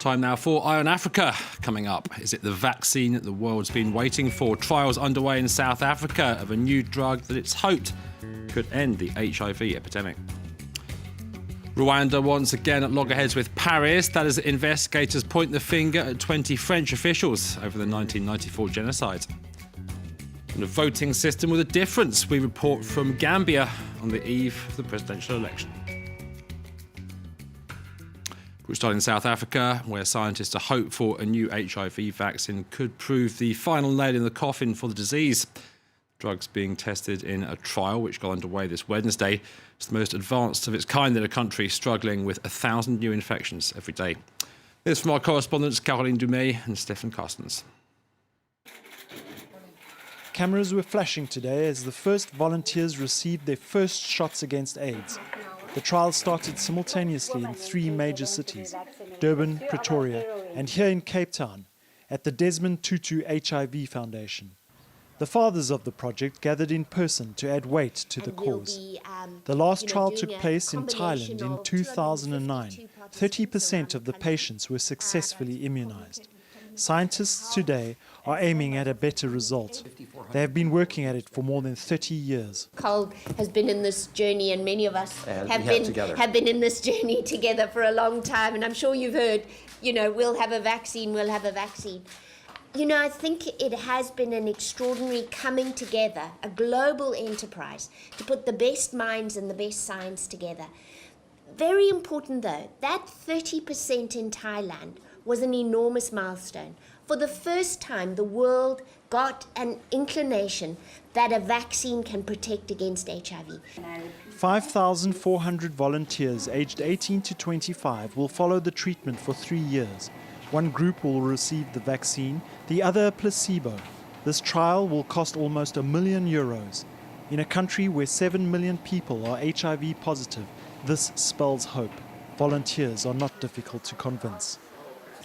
Time now for Eye on Africa. Coming up, is it the vaccine that the world's been waiting for? Trials underway in South Africa of a new drug that it's hoped could end the HIV epidemic. Rwanda once again at loggerheads with Paris. That is, investigators point the finger at 20 French officials over the 1994 genocide. And a voting system with a difference, we report from Gambia on the eve of the presidential election. We'll start in South Africa, where scientists are hopeful a new HIV vaccine could prove the final nail in the coffin for the disease. Drugs being tested in a trial which got underway this Wednesday. It's the most advanced of its kind in a country struggling with 1,000 new infections every day. This from our correspondents Caroline Dumais and Stefan Carstens. Cameras were flashing today as the first volunteers received their first shots against AIDS. The trial started simultaneously in 3 major cities, Durban, Pretoria, and here in Cape Town, at the Desmond Tutu HIV Foundation. The fathers of the project gathered in person to add weight to the cause. The last trial took place in Thailand in 2009. 30% of the patients were successfully immunized. Scientists today are aiming at a better result. They have been working at it for more than 30 years. Cole has been in this journey, and many of us have been in this journey together for a long time. And I'm sure you've heard, we'll have a vaccine, we'll have a vaccine. I think it has been an extraordinary coming together, a global enterprise, to put the best minds and the best science together. Very important, though, that 30% in Thailand was an enormous milestone. For the first time, the world got an inclination that a vaccine can protect against HIV. 5,400 volunteers aged 18 to 25 will follow the treatment for 3 years. One group will receive the vaccine, the other a placebo. This trial will cost almost €1 million. In a country where 7 million people are HIV positive, this spells hope. Volunteers are not difficult to convince.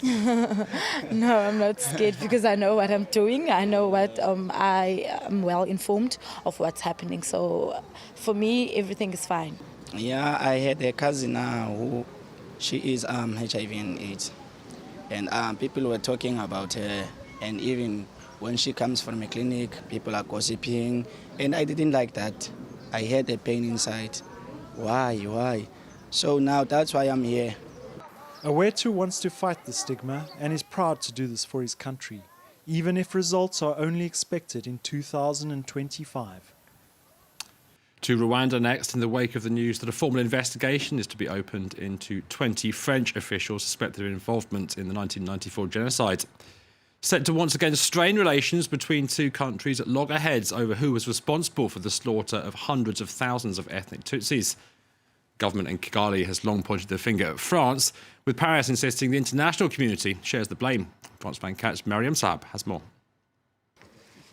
No, I'm not scared because I know what I'm doing. I know what I am well informed of what's happening. So for me, everything is fine. Yeah, I had a cousin who she is HIV and AIDS, and people were talking about her. And even when she comes from a clinic, people are gossiping, and I didn't like that. I had a pain inside. Why? So now that's why I'm here. Awetu wants to fight the stigma and is proud to do this for his country, even if results are only expected in 2025. To Rwanda next, in the wake of the news that a formal investigation is to be opened into 20 French officials suspected of involvement in the 1994 genocide. Set to once again strain relations between 2 countries at loggerheads over who was responsible for the slaughter of hundreds of thousands of ethnic Tutsis. Government in Kigali has long pointed the finger at France, with Paris insisting the international community shares the blame. France Bank Catch Mariam Saab has more.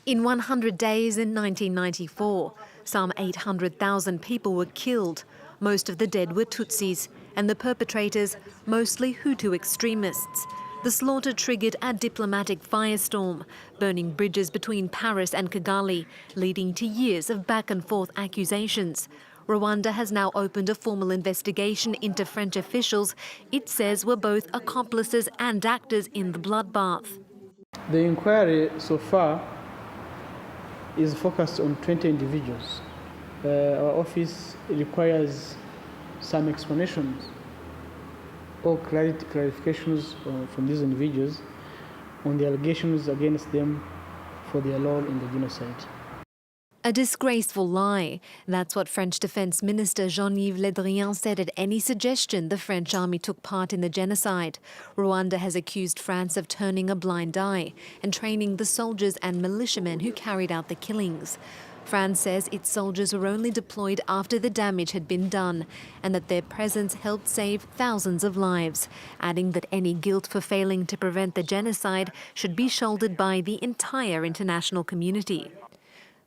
In 100 days in 1994, some 800,000 people were killed. Most of the dead were Tutsis, and the perpetrators mostly Hutu extremists. The slaughter triggered a diplomatic firestorm, burning bridges between Paris and Kigali, leading to years of back-and-forth accusations. Rwanda has now opened a formal investigation into French officials it says were both accomplices and actors in the bloodbath. The inquiry so far is focused on 20 individuals. Our office requires some explanations or clarifications from these individuals on the allegations against them for their role in the genocide. A disgraceful lie. That's what French Defence Minister Jean-Yves Le Drian said at any suggestion the French army took part in the genocide. Rwanda has accused France of turning a blind eye and training the soldiers and militiamen who carried out the killings. France says its soldiers were only deployed after the damage had been done and that their presence helped save thousands of lives, adding that any guilt for failing to prevent the genocide should be shouldered by the entire international community.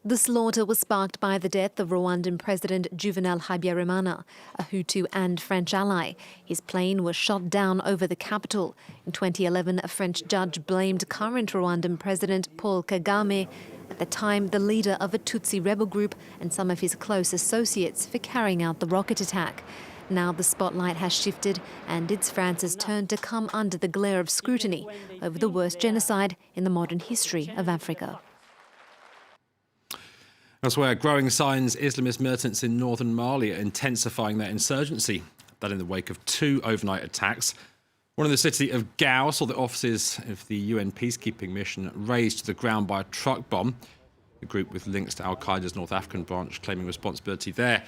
The slaughter was sparked by the death of Rwandan President Juvenal Habyarimana, a Hutu and French ally. His plane was shot down over the capital. In 2011, a French judge blamed current Rwandan President Paul Kagame, at the time the leader of a Tutsi rebel group, and some of his close associates for carrying out the rocket attack. Now the spotlight has shifted and it's France's turn to come under the glare of scrutiny over the worst genocide in the modern history of Africa. Elsewhere, growing signs Islamist militants in northern Mali are intensifying their insurgency. That in the wake of 2 overnight attacks. One in the city of Gao saw the offices of the UN peacekeeping mission razed to the ground by a truck bomb. The group with links to Al-Qaeda's North African branch claiming responsibility there.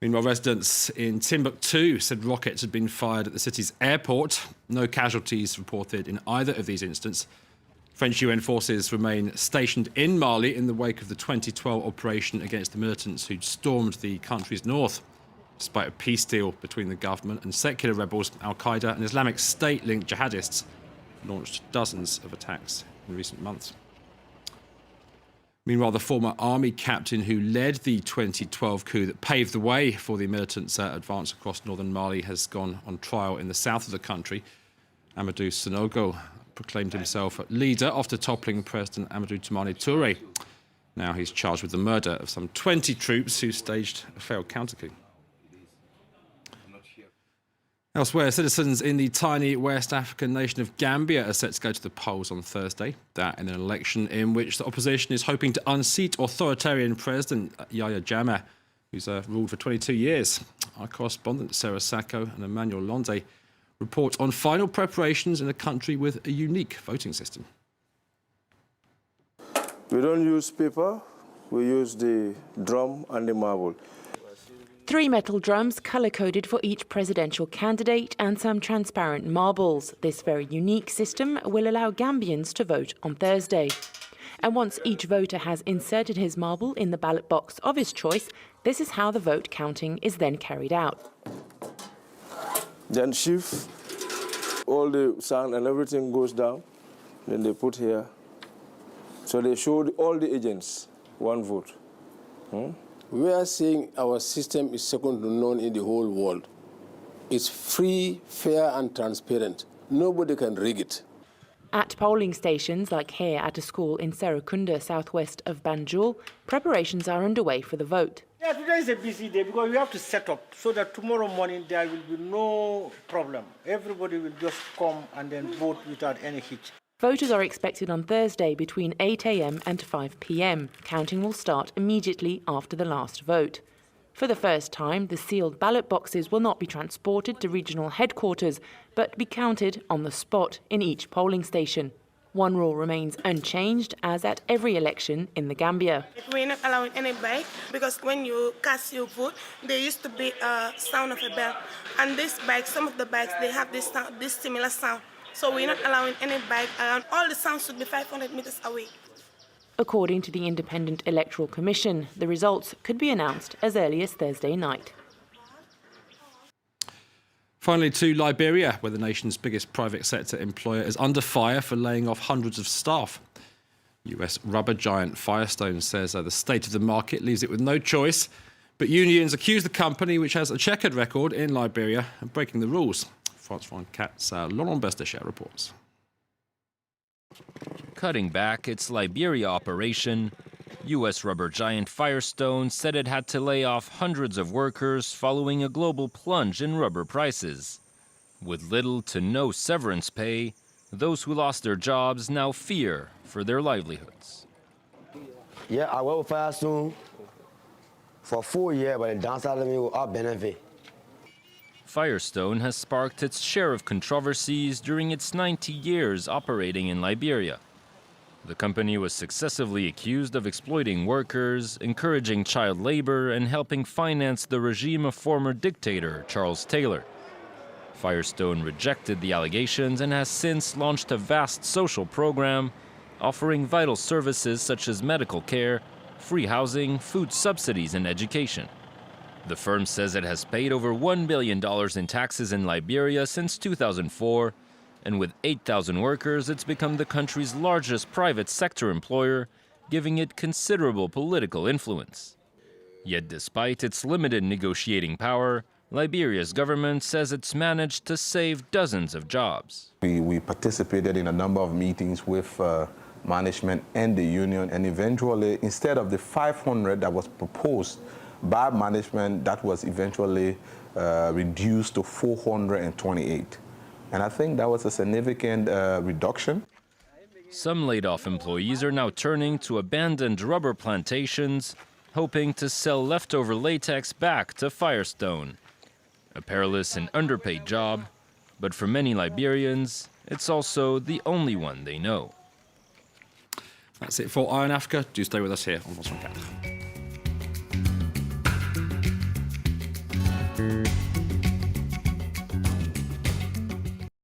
Meanwhile, residents in Timbuktu said rockets had been fired at the city's airport. No casualties reported in either of these incidents. French UN forces remain stationed in Mali in the wake of the 2012 operation against the militants who'd stormed the country's north. Despite a peace deal between the government and secular rebels, Al-Qaeda and Islamic State-linked jihadists launched dozens of attacks in recent months. Meanwhile, the former army captain who led the 2012 coup that paved the way for the militants' advance across northern Mali has gone on trial in the south of the country. Amadou Sanogo proclaimed himself leader after toppling President Amadou Toumani Touré. Now he's charged with the murder of some 20 troops who staged a failed counter-coup. Elsewhere, citizens in the tiny West African nation of Gambia are set to go to the polls on Thursday. That in an election in which the opposition is hoping to unseat authoritarian President Yahya Jammeh, who's ruled for 22 years. Our correspondents Sarah Sacco and Emmanuel Londe report on final preparations in a country with a unique voting system. We don't use paper, we use the drum and the marble. 3 metal drums colour-coded for each presidential candidate and some transparent marbles. This very unique system will allow Gambians to vote on Thursday. And once each voter has inserted his marble in the ballot box of his choice, this is how the vote counting is then carried out. Then shift, all the sound and everything goes down, then they put here. So they showed all the agents one vote. We are saying our system is second to none in the whole world. It's free, fair and transparent. Nobody can rig it. At polling stations like here at a school in Serekunda, southwest of Banjul, preparations are underway for the vote. Yeah, today is a busy day because we have to set up so that tomorrow morning there will be no problem. Everybody will just come and then vote without any hitch. Voters are expected on Thursday between 8 a.m. and 5 p.m. Counting will start immediately after the last vote. For the first time, the sealed ballot boxes will not be transported to regional headquarters, but be counted on the spot in each polling station. One rule remains unchanged, as at every election in the Gambia. We're not allowing any bike because when you cast your vote, there used to be a sound of a bell. And this bike, some of the bikes, they have this similar sound. So we're not allowing any bike around. All the sounds should be 500 meters away. According to the Independent Electoral Commission, the results could be announced as early as Thursday night. Finally, to Liberia, where the nation's biggest private sector employer is under fire for laying off hundreds of staff. US rubber giant Firestone says the state of the market leaves it with no choice. But unions accuse the company, which has a checkered record in Liberia, of breaking the rules. France 24's Laurent Bestacher reports. Cutting back its Liberia operation, U.S. rubber giant Firestone said it had to lay off hundreds of workers following a global plunge in rubber prices. With little to no severance pay, those who lost their jobs now fear for their livelihoods. Yeah, I work with Firestone for 4 years, but the downside of me without benefit. Firestone has sparked its share of controversies during its 90 years operating in Liberia. The company was successively accused of exploiting workers, encouraging child labor, and helping finance the regime of former dictator Charles Taylor. Firestone rejected the allegations and has since launched a vast social program offering vital services such as medical care, free housing, food subsidies, and education. The firm says it has paid over $1 billion in taxes in Liberia since 2004, and with 8,000 workers, it's become the country's largest private sector employer, giving it considerable political influence. Yet despite its limited negotiating power, Liberia's government says it's managed to save dozens of jobs. We participated in a number of meetings with management and the union, and eventually, instead of the 500 that was proposed by management, that was eventually reduced to 428. And I think that was a significant reduction. Some laid-off employees are now turning to abandoned rubber plantations, hoping to sell leftover latex back to Firestone. A perilous and underpaid job, but for many Liberians, it's also the only one they know. That's it for Eye on Africa. Do stay with us here on France 24.